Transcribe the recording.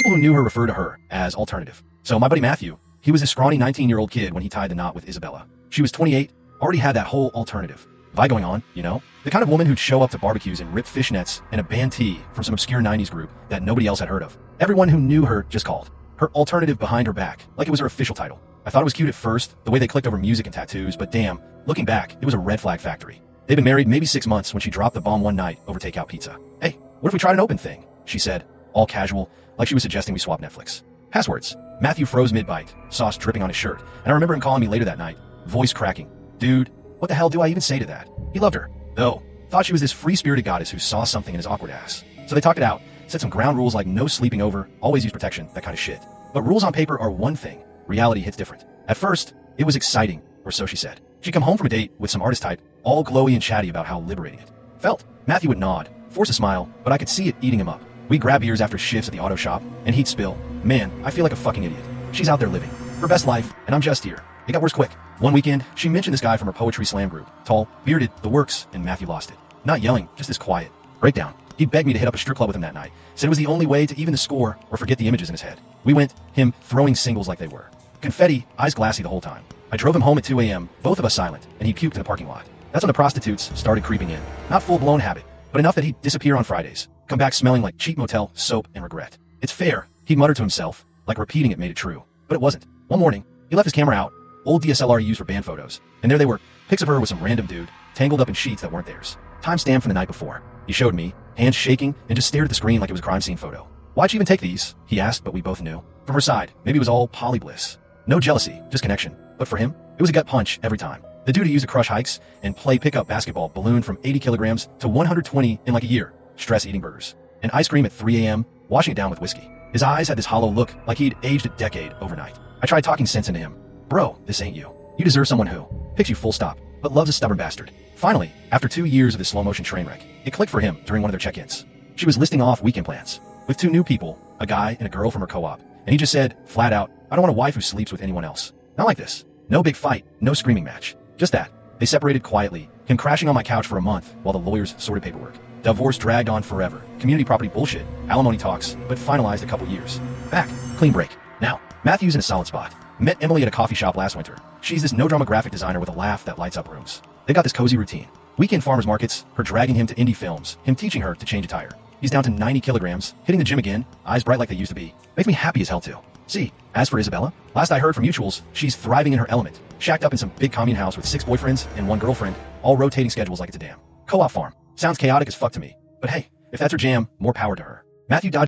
People who knew her referred to her as alternative. So my buddy Matthew, he was a scrawny 19-year-old kid when he tied the knot with Isabella. She was 28, already had that whole alternative vibe going on, you know? The kind of woman who'd show up to barbecues in ripped fishnets and a band tee from some obscure 90s group that nobody else had heard of. Everyone who knew her just called her alternative behind her back, like it was her official title. I thought it was cute at first, the way they clicked over music and tattoos, but damn, looking back, it was a red flag factory. They'd been married maybe 6 months when she dropped the bomb one night over takeout pizza. Hey, what if we tried an open thing? She said, all casual, like she was suggesting we swap Netflix. Passwords. Matthew froze mid-bite, sauce dripping on his shirt, and I remember him calling me later that night, voice cracking. Dude, what the hell do I even say to that? He loved her, though. Thought she was this free-spirited goddess who saw something in his awkward ass. So they talked it out, set some ground rules like no sleeping over, always use protection, that kind of shit. But rules on paper are one thing, reality hits different. At first, it was exciting, or so she said. She'd come home from a date with some artist type, all glowy and chatty about how liberating it felt. Matthew would nod, force a smile, but I could see it eating him up. We'd grab beers after shifts at the auto shop, and he'd spill. Man, I feel like a fucking idiot. She's out there living her best life, and I'm just here. It got worse quick. One weekend, she mentioned this guy from her poetry slam group. Tall, bearded, the works, and Matthew lost it. Not yelling, just this quiet breakdown. He begged me to hit up a strip club with him that night. Said it was the only way to even the score or forget the images in his head. We went, him throwing singles like they were. Confetti, eyes glassy the whole time. I drove him home at 2 a.m., both of us silent, and he puked in the parking lot. That's when the prostitutes started creeping in. Not full-blown habit, but enough that he'd disappear on Fridays. Come back smelling like cheap motel, soap, and regret. It's fair, he muttered to himself, like repeating it made it true. But it wasn't. One morning, he left his camera out, old DSLR he used for band photos, and there they were, pics of her with some random dude, tangled up in sheets that weren't theirs. Timestamp from the night before. He showed me, hands shaking, and just stared at the screen like it was a crime scene photo. Why'd she even take these? He asked, but we both knew. From her side, maybe it was all poly bliss. No jealousy, just connection. But for him, it was a gut punch every time. The dude who used to crush hikes and play pickup basketball ballooned from 80 kilograms to 120 in like a year. Stress eating burgers. And ice cream at 3 a.m., washing it down with whiskey. His eyes had this hollow look like he'd aged a decade overnight. I tried talking sense into him. Bro, this ain't you. You deserve someone who picks you full stop, but loves a stubborn bastard. Finally, after 2 years of this slow-motion train wreck, it clicked for him during one of their check-ins. She was listing off weekend plans with 2 new people, a guy and a girl from her co-op, and he just said, flat out, I don't want a wife who sleeps with anyone else. Not like this. No big fight, no screaming match. Just that. They separated quietly, him crashing on my couch for a month while the lawyers sorted paperwork. Divorce dragged on forever. Community property bullshit, alimony talks, but finalized a couple years. Back. Clean break. Now, Matthew's in a solid spot. Met Emily at a coffee shop last winter. She's this no-drama graphic designer with a laugh that lights up rooms. They got this cozy routine. Weekend farmers markets, her dragging him to indie films, him teaching her to change a tire. He's down to 90 kilograms, hitting the gym again, eyes bright like they used to be. Makes me happy as hell too. See, as for Isabella, last I heard from mutuals, she's thriving in her element. Shacked up in some big commune house with 6 boyfriends and 1 girlfriend, all rotating schedules like it's a dam. Co-op farm. Sounds chaotic as fuck to me. But hey, if that's her jam, more power to her. Matthew dodged